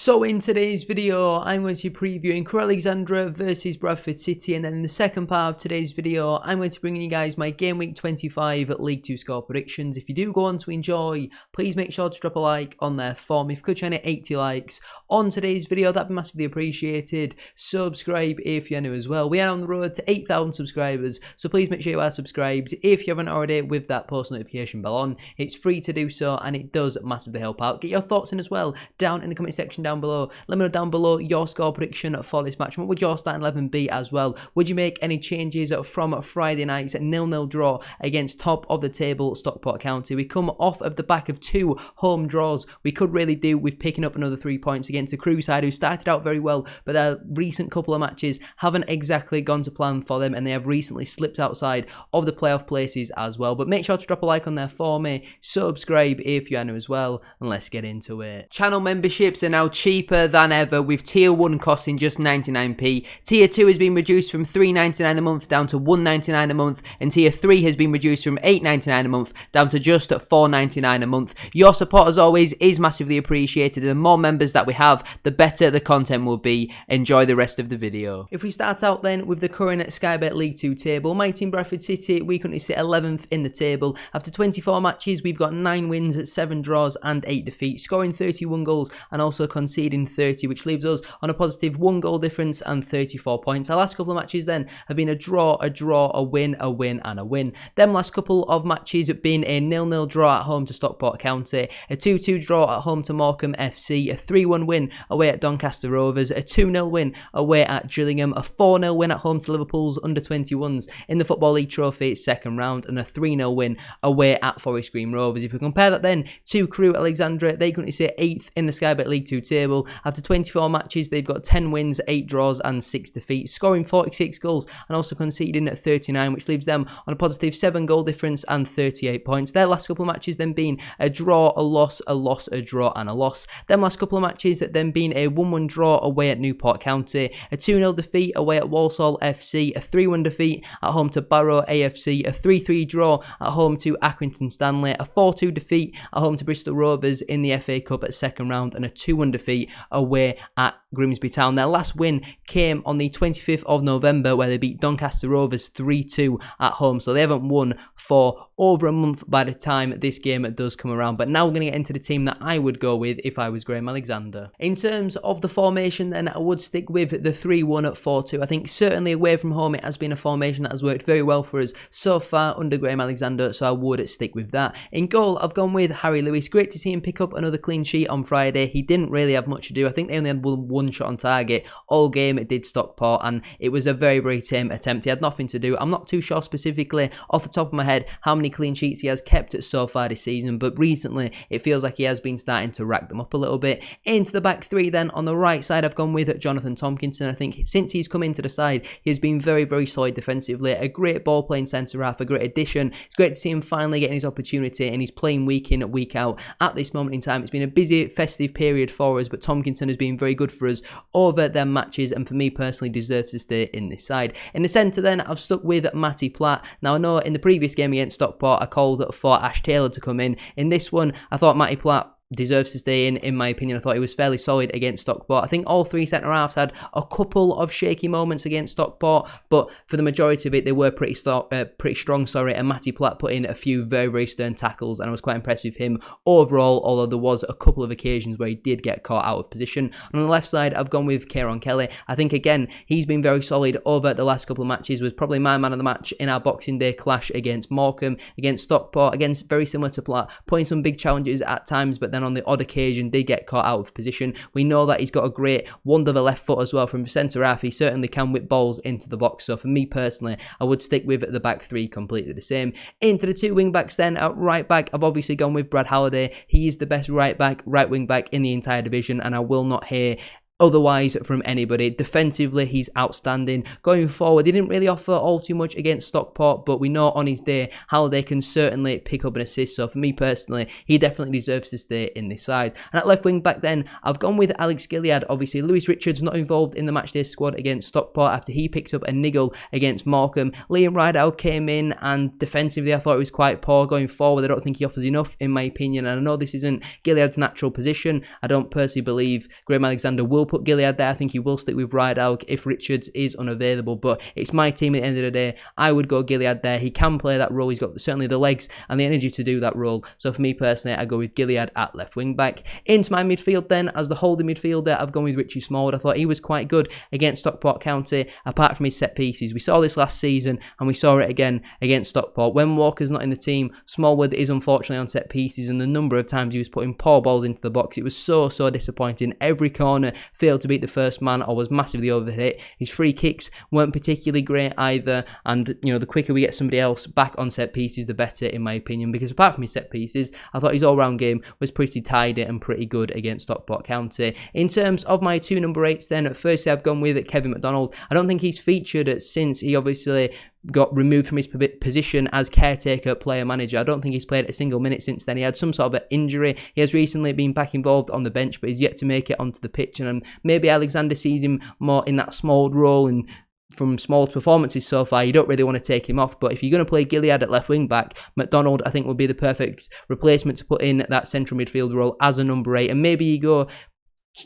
So in today's video, I'm going to be previewing Crewe Alexandra versus Bradford City, and then in the second part of today's video, I'm going to bring you guys my Game Week 25 League 2 score predictions. If you do go on to enjoy, please make sure to drop a like on there for me. If you could try and hit 80 likes on today's video, that'd be massively appreciated. Subscribe if you're new as well. We are on the road to 8,000 subscribers, so please make sure you are subscribed if you haven't already with that post notification bell on. It's free to do so, and it does massively help out. Get your thoughts in as well down in the comment section down below. Let me know down below your score prediction for this match. What would your starting 11 be as well? Would you make any changes from Friday night's 0-0 draw against top of the table Stockport County? We come off of the back of 2 home draws. We could really do with picking up another 3 points against the Crewe side, who started out very well, but their recent couple of matches haven't exactly gone to plan for them, and they have recently slipped outside of the playoff places as well. But make sure to drop a like on there for me, subscribe if you are new as well, and let's get into it. Channel memberships are now cheaper than ever, with tier 1 costing just 99p. Tier 2 has been reduced from $3.99 a month down to $1.99 a month, and tier 3 has been reduced from $8.99 a month down to just $4.99 a month. Your support, as always, is massively appreciated, and the more members that we have, the better the content will be. Enjoy the rest of the video. If we start out then with the current Sky Bet League 2 table, my team Bradford City, we currently sit 11th in the table. After 24 matches, we've got 9 wins, 7 draws and 8 defeats, scoring 31 goals and also conceding 30, which leaves us on a positive 1 goal difference and 34 points. Our last couple of matches then have been a draw, a win, and a win. Them last couple of matches have been a 0-0 draw at home to Stockport County, a 2-2 draw at home to Mottram FC, a 3-1 win away at Doncaster Rovers, a 2-0 win away at Gillingham, a 4-0 win at home to Liverpool's under-21s in the Football League Trophy second round, and a 3-0 win away at Forest Green Rovers. If we compare that then to Crewe Alexandra, they currently sit 8th in the Sky Bet League 2 table. After 24 matches, they've got 10 wins, 8 draws and 6 defeats, scoring 46 goals and also conceding 39, which leaves them on a positive 7 goal difference and 38 points. Their last couple of matches then being a draw, a loss, a draw and a loss. Them last couple of matches then being a 1-1 draw away at Newport County, a 2-0 defeat away at Walsall FC, a 3-1 defeat at home to Barrow AFC, a 3-3 draw at home to Accrington Stanley, a 4-2 defeat at home to Bristol Rovers in the FA Cup at second round, and a 2-1 defeat away at Grimsby Town. Their last win came on the 25th of November, where they beat Doncaster Rovers 3-2 at home. So they haven't won for over a month by the time this game does come around. But now we're going to get into the team that I would go with if I was Crewe Alexandra. In terms of the formation, then I would stick with the 3-1-4-2. I think certainly away from home it has been a formation that has worked very well for us so far under Crewe Alexandra, so I would stick with that. In goal, I've gone with Harry Lewis. Great to see him pick up another clean sheet on Friday. He didn't really have much to do. I think they only had one shot on target all game. It did Stockport, and it was a very tame attempt. He had nothing to do. I'm not too sure specifically off the top of my head how many clean sheets he has kept so far this season, but recently it feels like he has been starting to rack them up a little bit. Into the back three then, on the right side I've gone with Jonathan Tompkinson. I think since he's come into the side, he has been very solid defensively, a great ball playing centre half, a great addition. It's great to see him finally getting his opportunity, and he's playing week in week out at this moment in time. It's been a busy festive period for us, but Tompkinson has been very good for us over their matches, and for me personally deserves to stay in this side. In the centre then, I've stuck with Matty Platt. Now I know in the previous game against Stockport I called for Ash Taylor to come in. In this one I thought Matty Platt deserves to stay in my opinion. I thought he was fairly solid against Stockport. I think all 3 centre-halves had a couple of shaky moments against Stockport, but for the majority of it, they were pretty strong, and Matty Platt put in a few very stern tackles, and I was quite impressed with him overall, although there was a couple of occasions where he did get caught out of position. And on the left side, I've gone with Kieran Kelly. I think, again, he's been very solid over the last couple of matches, was probably my man of the match in our Boxing Day clash against Morecambe, against Stockport, against very similar to Platt, putting some big challenges at times, but then on the odd occasion did get caught out of position. We know that he's got a great wonder of a left foot as well from centre half. He certainly can whip balls into the box, so for me personally I would stick with the back three completely the same. Into the 2 wing backs then, at right back I've obviously gone with Brad Halliday. He is the best right wing back in the entire division, and I will not hear otherwise from anybody. Defensively, he's outstanding. Going forward, he didn't really offer all too much against Stockport, but we know on his day how they can certainly pick up an assist. So for me personally, he definitely deserves to stay in this side. And at left wing back then, I've gone with Alex Gilead. Obviously, Lewis Richards not involved in the matchday squad against Stockport after he picked up a niggle against Mottram. Liam Rideout came in, and defensively, I thought it was quite poor. Going forward, I don't think he offers enough, in my opinion. And I know this isn't Gilead's natural position. I don't personally believe Crewe Alexandra will put Gilead there. I think he will stick with Rideout if Richards is unavailable, but it's my team at the end of the day. I would go Gilead there. He can play that role. He's got certainly the legs and the energy to do that role. So for me personally, I go with Gilead at left wing back. Into my midfield then, as the holding midfielder, I've gone with Richie Smallwood. I thought he was quite good against Stockport County, apart from his set pieces. We saw this last season, and we saw it again against Stockport. When Walker's not in the team, Smallwood is unfortunately on set pieces, and the number of times he was putting poor balls into the box, it was so disappointing. Every corner failed to beat the first man or was massively overhit. His free kicks weren't particularly great either, and you know, the quicker we get somebody else back on set pieces, the better, in my opinion, because apart from his set pieces, I thought his all-round game was pretty tidy and pretty good against Stockport County. In terms of my two number 8s then, firstly I've gone with Kevin McDonald. I don't think he's featured since he obviously got removed from his position as caretaker player manager. I don't think he's played a single minute since then. He had some sort of an injury. He has recently been back involved on the bench, but he's yet to make it onto the pitch, and maybe Alexander sees him more in that small role, and from small performances so far, you don't really want to take him off. But if you're going to play Gilead at left wing back, McDonald I think would be the perfect replacement to put in that central midfield role as a number 8, and maybe you go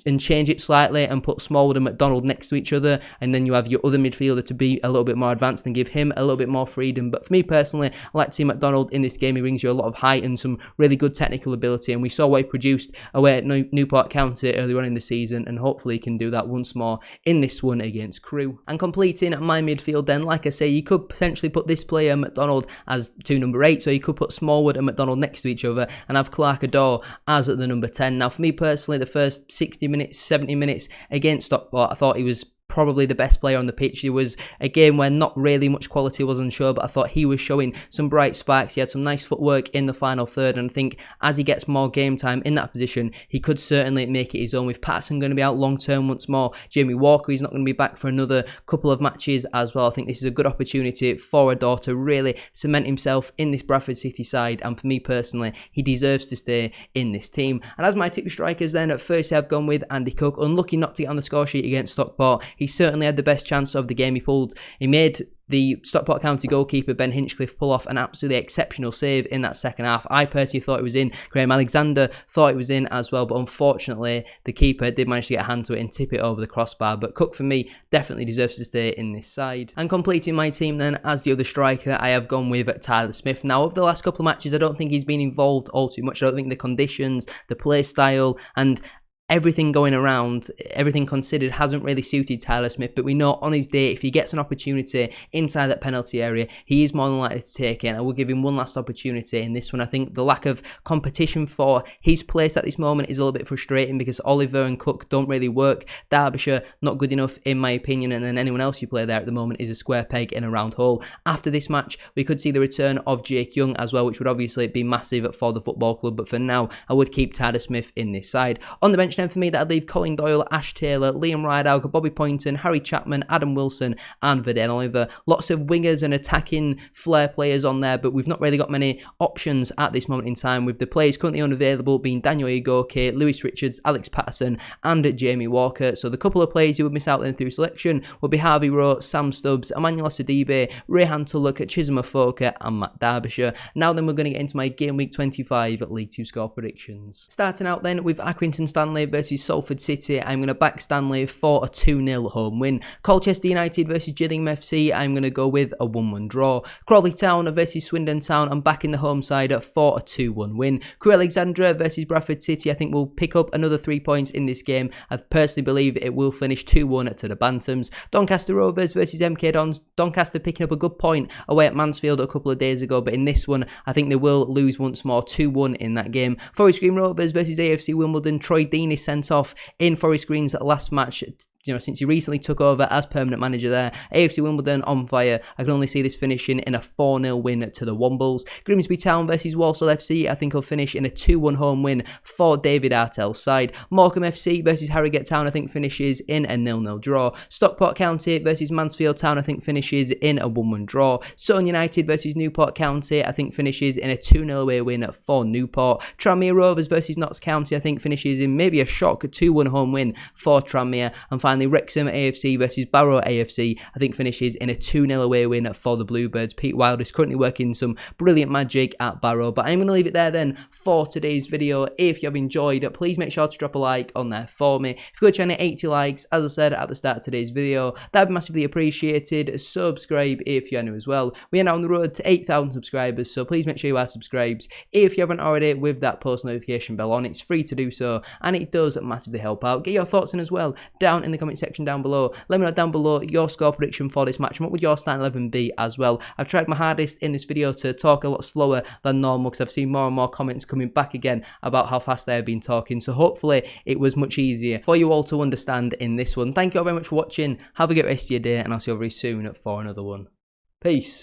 and change it slightly and put Smallwood and McDonald next to each other, and then you have your other midfielder to be a little bit more advanced and give him a little bit more freedom. But for me personally, I like to see McDonald in this game. He brings you a lot of height and some really good technical ability, and we saw what he produced away at Newport County earlier on in the season, and hopefully he can do that once more in this one against Crewe. And completing my midfield then, like I say, you could potentially put this player McDonald as two number 8, so you could put Smallwood and McDonald next to each other and have Clark Adore as at the number 10. Now for me personally, the first 60 minutes, 70 minutes against Stockport, I thought he was probably the best player on the pitch. It was a game where not really much quality was on show, but I thought he was showing some bright sparks. He had some nice footwork in the final third, and I think as he gets more game time in that position, he could certainly make it his own. With Patterson going to be out long term once more, Jamie Walker, he's not going to be back for another couple of matches as well. I think this is a good opportunity for Adore to really cement himself in this Bradford City side, and for me personally, he deserves to stay in this team. And as my tip strikers then, at first I've gone with Andy Cook. Unlucky not to get on the score sheet against Stockport. He certainly had the best chance of the game. He made the Stockport County goalkeeper Ben Hinchcliffe pull off an absolutely exceptional save in that second half. I personally thought it was in. Crewe Alexandra thought it was in as well, but unfortunately the keeper did manage to get a hand to it and tip it over the crossbar. But Cook for me definitely deserves to stay in this side. And completing my team then as the other striker, I have gone with Tyler Smith. Now over the last couple of matches, I don't think he's been involved all too much. I don't think the conditions, the play style, and everything going around, everything considered, hasn't really suited Tyler Smith, but we know on his day, if he gets an opportunity inside that penalty area, he is more than likely to take it, and I will give him one last opportunity in this one. I think the lack of competition for his place at this moment is a little bit frustrating, because Oliver and Cook don't really work. Derbyshire, not good enough in my opinion, and then anyone else you play there at the moment is a square peg in a round hole. After this match, we could see the return of Jake Young as well, which would obviously be massive for the football club, but for now, I would keep Tyler Smith in this side. On the bench then for me, that'd leave Colin Doyle, Ash Taylor, Liam Rideout, Bobby Poynton, Harry Chapman, Adam Wilson, and Verden Oliver. Lots of wingers and attacking flair players on there, but we've not really got many options at this moment in time, with the players currently unavailable being Daniel Igoke, Lewis Richards, Alex Patterson, and Jamie Walker. So the couple of players who would miss out then through selection would be Harvey Rowe, Sam Stubbs, Emmanuel Sadibe, Rayhan Tulloch, Chisholm Afoka, and Matt Derbyshire. Now then, we're going to get into my Game Week 25 League 2 score predictions. Starting out then with Accrington Stanley versus Salford City, I'm going to back Stanley for a 2-0 home win. Colchester United versus Gillingham FC, I'm going to go with a 1-1 draw. Crawley Town versus Swindon Town, I'm backing the home side for a 2-1 win. Crewe Alexandra versus Bradford City, I think we'll pick up another 3 points in this game. I personally believe it will finish 2-1 to the Bantams. Doncaster Rovers versus MK Dons, Doncaster picking up a good point away at Mansfield a couple of days ago, but in this one, I think they will lose once more, 2-1 in that game. Forest Green Rovers versus AFC Wimbledon, Troy Dean is sent off in Forest Green's last match since he recently took over as permanent manager there. AFC Wimbledon on fire. I can only see this finishing in a 4-0 win to the Wombles. Grimsby Town versus Walsall FC. I think he'll finish in a 2-1 home win for David Artell's side. Morecambe FC versus Harrogate Town. I think finishes in a 0-0 draw. Stockport County versus Mansfield Town. I think finishes in a 1-1 draw. Sutton United versus Newport County. I think finishes in a 2-0 away win for Newport. Tranmere Rovers versus Notts County. I think finishes in maybe a shock 2-1 home win for Tranmere. And finally, Wrexham AFC versus Barrow AFC. I think finishes in a 2-0 away win for the Bluebirds. Pete Wilde is currently working some brilliant magic at Barrow. But I'm going to leave it there then for today's video. If you have enjoyed it, please make sure to drop a like on there for me. If you go trying to 80 likes, as I said at the start of today's video, that would be massively appreciated. Subscribe if you're new as well. We are now on the road to 8,000 subscribers, so please make sure you are subscribed. If you haven't already, with that post notification bell on, it's free to do so, and it does massively help out. Get your thoughts in as well down in the comment section down below. Let me know down below your score prediction for this match and what would your starting 11 be as well. I've tried my hardest in this video to talk a lot slower than normal because I've seen more and more comments coming back again about how fast I have been talking, so hopefully it was much easier for you all to understand in this one. Thank you all very much for watching. Have a great rest of your day, and I'll see you very soon for another one. Peace.